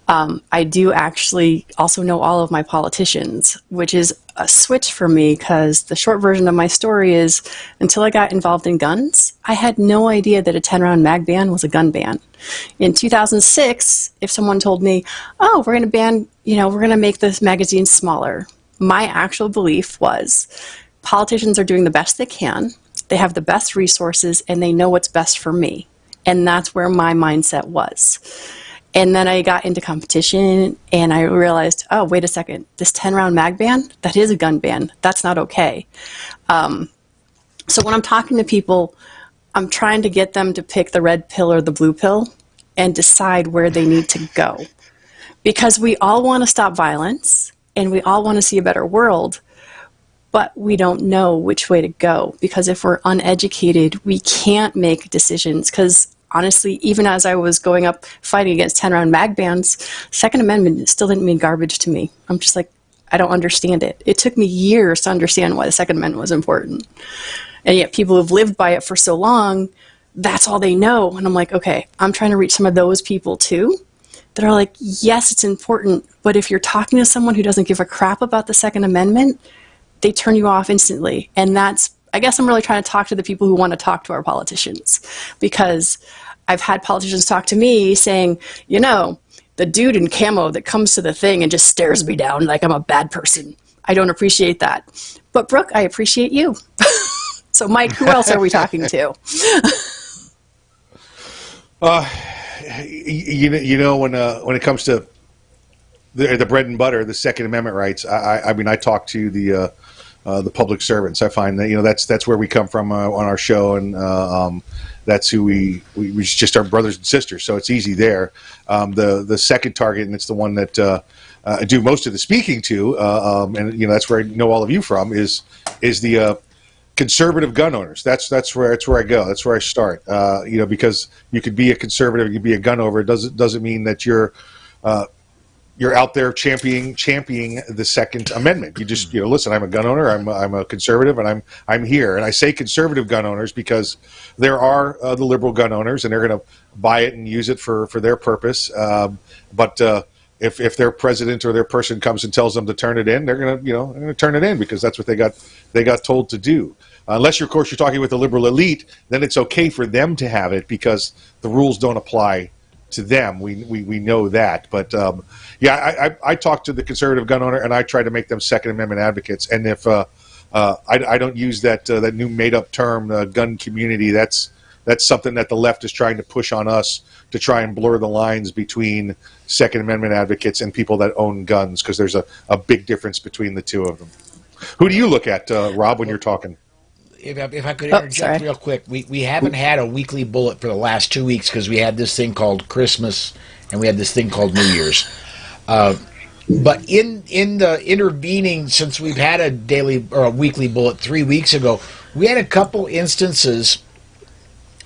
I do actually also know all of my politicians, which is a switch for me because the short version of my story is until I got involved in guns, I had no idea that a 10-round mag ban was a gun ban. In 2006, if someone told me, oh, we're going to ban, we're going to make this magazine smaller, my actual belief was politicians are doing the best they can. They have the best resources and they know what's best for me. And that's where my mindset was. And then I got into competition and I realized, oh, wait a second, this 10-round mag ban, that is a gun ban. That's not okay. So when I'm talking to people, I'm trying to get them to pick the red pill or the blue pill and decide where they need to go. Because we all want to stop violence and we all want to see a better world, but we don't know which way to go. Because if we're uneducated, we can't make decisions. Because honestly, even as I was going up fighting against 10-round mag bans, Second Amendment still didn't mean garbage to me. I'm just like, I don't understand it. It took me years to understand why the Second Amendment was important. And yet people who've lived by it for so long, that's all they know. And I'm like, okay, I'm trying to reach some of those people too that are like, yes, it's important, but if you're talking to someone who doesn't give a crap about the Second Amendment, they turn you off instantly. And I guess I'm really trying to talk to the people who want to talk to our politicians, because I've had politicians talk to me saying, the dude in camo that comes to the thing and just stares me down like I'm a bad person. I don't appreciate that. But Brooke, I appreciate you. So Mike, who else are we talking to? When it comes to the bread and butter, the Second Amendment rights, I talk to the public servants. I find that that's where we come from on our show, and that's who we just are brothers and sisters. So it's easy there. The second target, and it's the one that I do most of the speaking to, and that's where I know all of you from, is the conservative gun owners. That's where I go. That's where I start. Because you could be a conservative, you could be a gun owner. It doesn't mean that you're out there championing the Second Amendment. You just listen. I'm a gun owner. I'm a conservative, and I'm here. And I say conservative gun owners because there are the liberal gun owners, and they're going to buy it and use it for their purpose. But if their president or their person comes and tells them to turn it in, they're going to turn it in because that's what they got told to do. Unless of course you're talking with the liberal elite, then it's okay for them to have it because the rules don't apply to them. We know that. But I talk to the conservative gun owner and I try to make them Second Amendment advocates. And if I don't use that new made up term, gun community, that's something that the left is trying to push on us to try and blur the lines between Second Amendment advocates and people that own guns, because there's a big difference between the two of them. Who do you look at, Rob, when you're talking? If I could interject real quick, we haven't had a weekly bullet for the last 2 weeks because we had this thing called Christmas and we had this thing called New Year's. But in the intervening, since we've had a daily or a weekly bullet 3 weeks ago, we had a couple instances,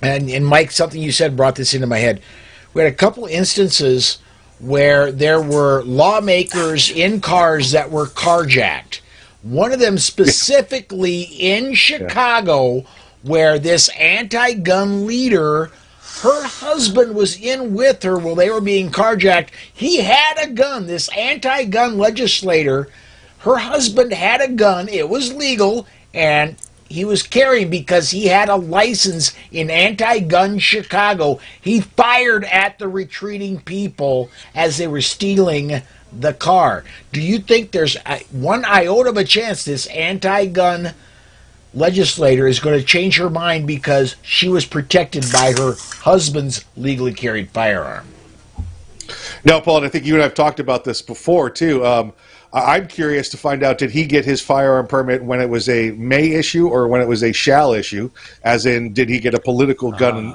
and Mike, something you said brought this into my head. We had a couple instances where there were lawmakers in cars that were carjacked. One of them specifically in Chicago, where this anti-gun leader, her husband was in with her while they were being carjacked. He had a gun. This anti-gun legislator, her husband had a gun. It was legal, and he was carrying because he had a license in anti-gun Chicago. He fired at the retreating people as they were stealing the car. Do you think there's one iota of a chance this anti-gun legislator is going to change her mind because she was protected by her husband's legally carried firearm? No, Paul, and I think you and I have talked about this before, too. I'm curious to find out, did he get his firearm permit when it was a may issue or when it was a shall issue? As in, did he get a political gun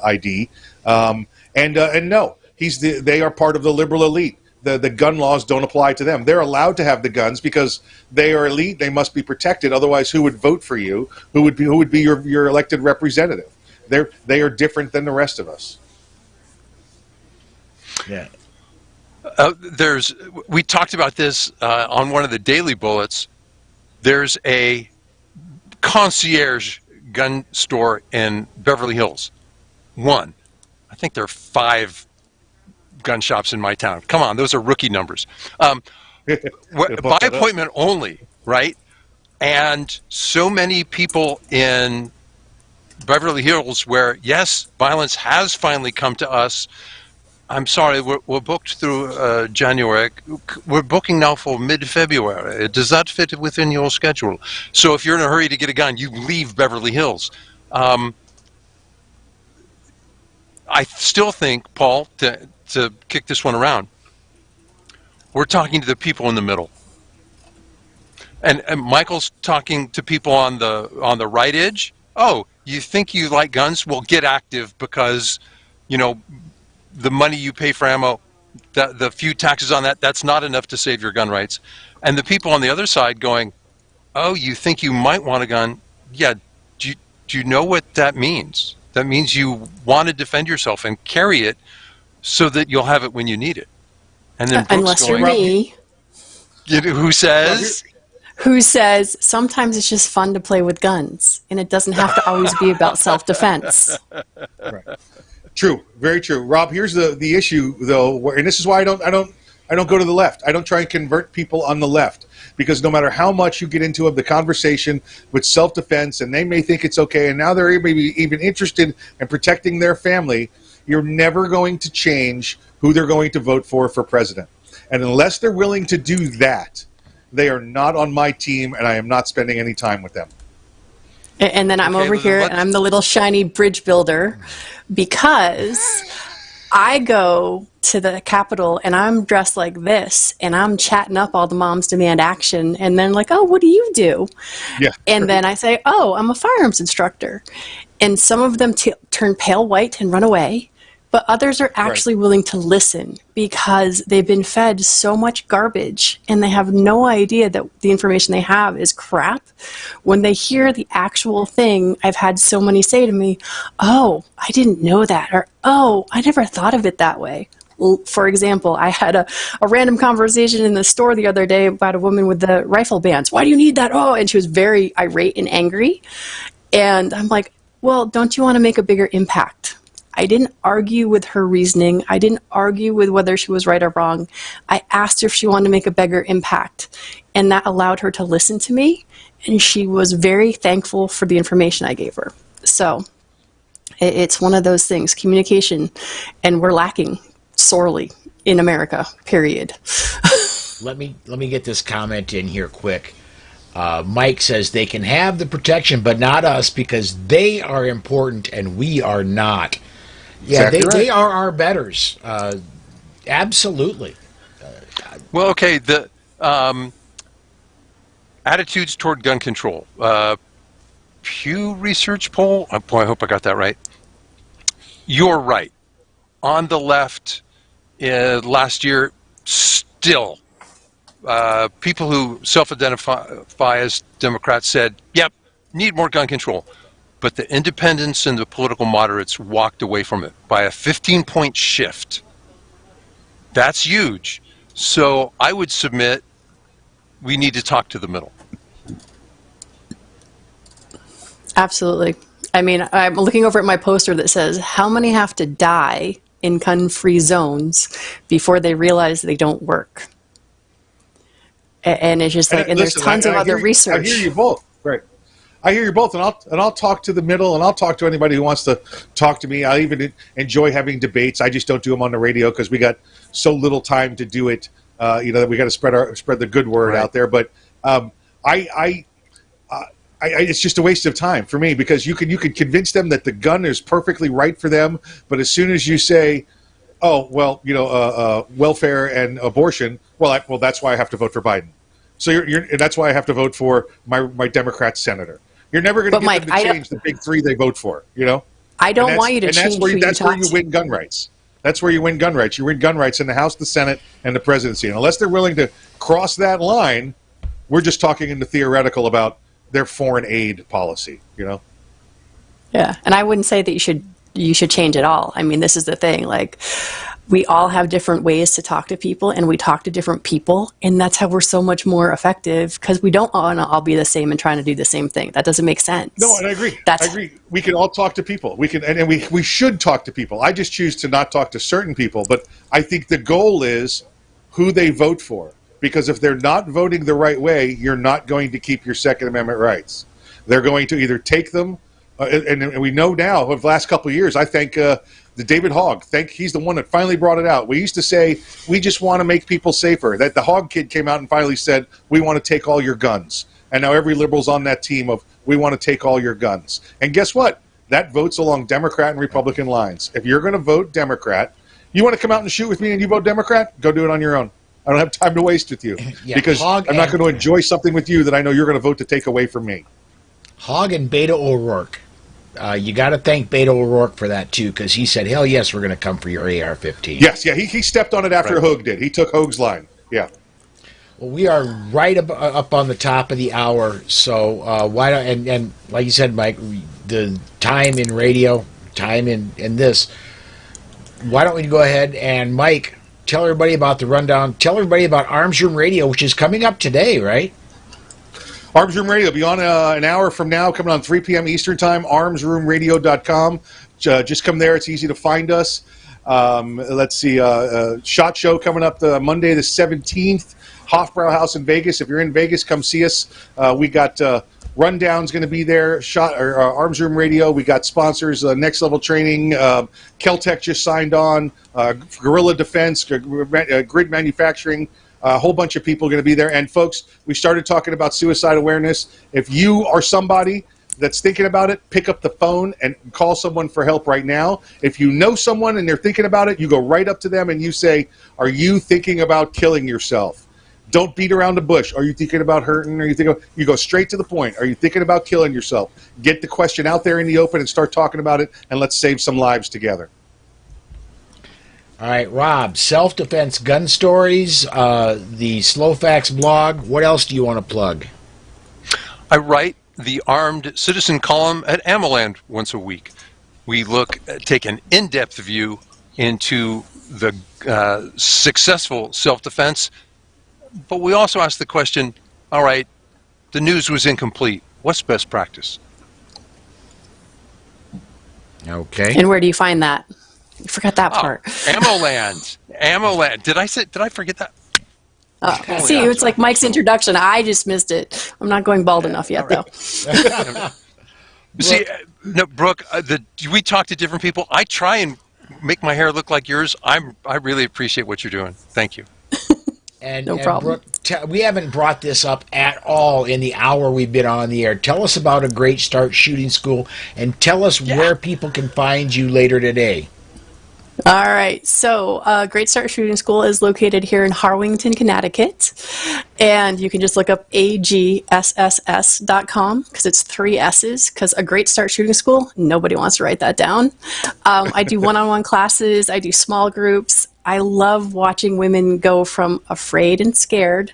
ID? And no, they are part of the liberal elite. The gun laws don't apply to them. They're allowed to have the guns because they are elite. They must be protected. Otherwise, who would vote for you? Who would be your elected representative? They are different than the rest of us. Yeah. We talked about this on one of the daily bullets. There's a concierge gun store in Beverly Hills. One. I think there are 5 gun shops in my town. Come on, those are rookie numbers. By appointment only, right? And so many people in Beverly Hills where, yes, violence has finally come to us. I'm sorry, we're booked through January. We're booking now for mid-February. Does that fit within your schedule? So if you're in a hurry to get a gun, you leave Beverly Hills. I still think, Paul, to kick this one around, we're talking to the people in the middle. And Michael's talking to people on the right edge. Oh, you think you like guns? Well, get active because, the money you pay for ammo, the few taxes on that's not enough to save your gun rights. And the people on the other side going, oh, you think you might want a gun? Yeah, do you know what that means? That means you want to defend yourself and carry it so that you'll have it when you need it. And then unless you're me. Who says? Who says sometimes it's just fun to play with guns, and it doesn't have to always be about self-defense. Right. True, very true. Rob, here's the issue, though, and this is why I don't go to the left. I don't try and convert people on the left because no matter how much you get into the conversation with self-defense, and they may think it's okay, and now they're maybe even interested in protecting their family, you're never going to change who they're going to vote for president. And unless they're willing to do that, they are not on my team, and I am not spending any time with them. And then I'm over here, and I'm the little shiny bridge builder because I go to the Capitol, and I'm dressed like this, and I'm chatting up all the moms demand action, and then like, oh, what do you do? Yeah. And then I say, oh, I'm a firearms instructor. And some of them turn pale white and run away, but others are actually willing to listen because they've been fed so much garbage and they have no idea that the information they have is crap. When they hear the actual thing, I've had so many say to me, oh, I didn't know that, or oh, I never thought of it that way. For example, I had a random conversation in the store the other day about a woman with the rifle bands. Why do you need that? Oh, and she was very irate and angry. And I'm like, well, don't you want to make a bigger impact? I didn't argue with her reasoning. I didn't argue with whether she was right or wrong. I asked her if she wanted to make a bigger impact, and that allowed her to listen to me, and she was very thankful for the information I gave her. So it's one of those things, communication, and we're lacking sorely in America, period. Let me get this comment in here quick. Mike says they can have the protection, but not us because they are important and we are not. Yeah, Exactly they are our betters. Absolutely. Well, okay, the attitudes toward gun control. Pew Research poll. Oh, boy, I hope I got that right. You're right. On the left, last year, still, people who self-identify as Democrats said, yep, need more gun control. But the independents and the political moderates walked away from it by a 15-point shift. That's huge. So I would submit we need to talk to the middle. Absolutely. I mean, I'm looking over at my poster that says, how many have to die in gun-free zones before they realize they don't work? And it's just like, and listen, there's tons of other research. I hear you both. Right. I hear you both, and I'll talk to the middle, and I'll talk to anybody who wants to talk to me. I even enjoy having debates. I just don't do them on the radio because we got so little time to do it. That we got to spread the good word out there. But it's just a waste of time for me because you could convince them that the gun is perfectly right for them, but as soon as you say, "Oh, well, welfare and abortion," well, that's why I have to vote for Biden. So that's why I have to vote for my Democrat senator. You're never going to get them to change the big three they vote for. I don't want you to change who you talk to. That's where you win gun rights. That's where you win gun rights. You win gun rights in the House, the Senate, and the presidency. And unless they're willing to cross that line, we're just talking in the theoretical about their foreign aid policy. Yeah, and I wouldn't say that you should change it all. I mean, this is the thing. Like, we all have different ways to talk to people, and we talk to different people, and that's how we're so much more effective because we don't want to all be the same and trying to do the same thing. That doesn't make sense. No, and I agree. I agree. We can all talk to people. We can, and we should talk to people. I just choose to not talk to certain people, but I think the goal is who they vote for. Because if they're not voting the right way, you're not going to keep your Second Amendment rights. They're going to either take them, and we know now over the last couple of years, I think the David Hogg, he's the one that finally brought it out. We used to say, we just want to make people safer. That the Hogg kid came out and finally said, we want to take all your guns. And now every liberal's on that team of, we want to take all your guns. And guess what? That votes along Democrat and Republican lines. If you're going to vote Democrat, you want to come out and shoot with me and you vote Democrat, go do it on your own. I don't have time to waste with you because I'm not going to enjoy something with you that I know you're going to vote to take away from me. Hogg and Beto O'Rourke. You got to thank Beto O'Rourke for that, too, because he said, hell yes, we're going to come for your AR-15. Yes, yeah, he stepped on it after Hogue did. He took Hogue's line, yeah. Well, we are right up on the top of the hour, so why don't, and like you said, Mike, the time in radio, time in this, why don't we go ahead and, Mike, tell everybody about the rundown. Tell everybody about Arms Room Radio, which is coming up today, right? Arms Room Radio will be on an hour from now, coming on 3 p.m. Eastern Time, armsroomradio.com. Just come there. It's easy to find us. Let's see. SHOT Show coming up Monday the 17th, Hofbrauhaus in Vegas. If you're in Vegas, come see us. We got Rundown's going to be there. Arms Room Radio. We got sponsors. Next Level Training. Keltec just signed on. Guerrilla Defense. Grid Manufacturing. A whole bunch of people are going to be there. And folks, we started talking about suicide awareness. If you are somebody that's thinking about it, pick up the phone and call someone for help right now. If you know someone and they're thinking about it, you go right up to them and you say, are you thinking about killing yourself? Don't beat around the bush. Are you thinking about hurting? You go straight to the point. Are you thinking about killing yourself? Get the question out there in the open and start talking about it, and let's save some lives together. All right, Rob, self-defense gun stories, the Slowfax blog. What else do you want to plug? I write the Armed Citizen column at Ammoland once a week. We take an in-depth view into the successful self-defense, but we also ask the question, all right, the news was incomplete. What's best practice? Okay. And where do you find that? You forgot that part. Ammoland. Did I forget that? See, it's like Mike's introduction. I just missed it. I'm not going bald enough yet, though. See, no, Brooke, we talk to different people. I try and make my hair look like yours. I really appreciate what you're doing. Thank you. No problem. Brooke, we haven't brought this up at all in the hour we've been on the air. Tell us about a Great Start Shooting School, and tell us where people can find you later today. All right. So Great Start Shooting School is located here in Harwington, Connecticut. And you can just look up agsss.com because it's 3 S's, because a Great Start Shooting School, nobody wants to write that down. I do one-on-one classes. I do small groups. I love watching women go from afraid and scared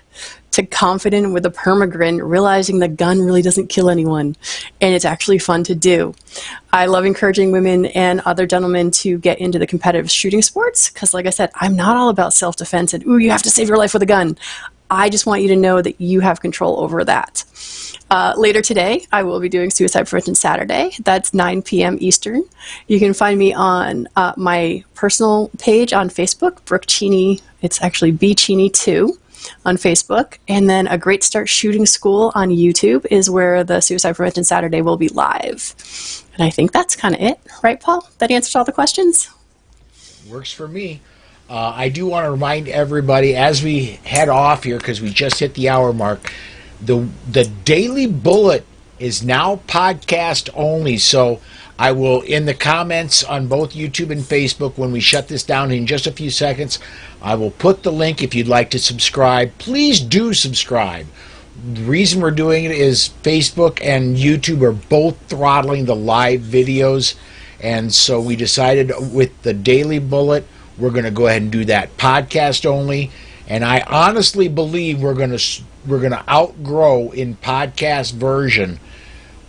to confident with a permagrin, realizing the gun really doesn't kill anyone, and it's actually fun to do. I love encouraging women and other gentlemen to get into the competitive shooting sports, because like I said, I'm not all about self-defense and, ooh, you have to save your life with a gun. I just want you to know that you have control over that. Later today, I will be doing Suicide Prevention Saturday. That's 9 p.m. Eastern. You can find me on my personal page on Facebook, Brooke Cheney. It's actually bcheney2 on Facebook. And then A Great Start Shooting School on YouTube is where the Suicide Prevention Saturday will be live. And I think that's kind of it. Right, Paul? That answers all the questions? Works for me. I do want to remind everybody as we head off here, because we just hit the hour mark, the Daily Bullet is now podcast only. So I will, in the comments on both YouTube and Facebook, when we shut this down in just a few seconds, I will put the link if you'd like to subscribe. Please do subscribe. The reason we're doing it is Facebook and YouTube are both throttling the live videos, and so we decided with the Daily Bullet, we're going to go ahead and do that podcast only. And I honestly believe we're going to outgrow in podcast version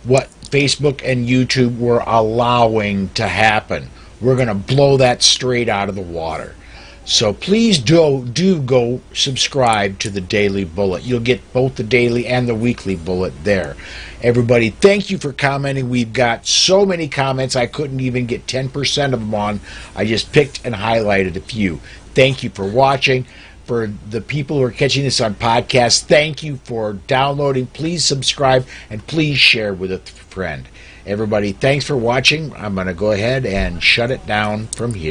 what Facebook and YouTube were allowing to happen. We're going to blow that straight out of the water. So please do go subscribe to the Daily Bullet. You'll get both the daily and the weekly bullet there. Everybody, thank you for commenting. We've got so many comments, I couldn't even get 10% of them on. I just picked and highlighted a few. Thank you for watching. For the people who are catching this on podcast, thank you for downloading. Please subscribe and please share with a friend. Everybody, thanks for watching. I'm going to go ahead and shut it down from here.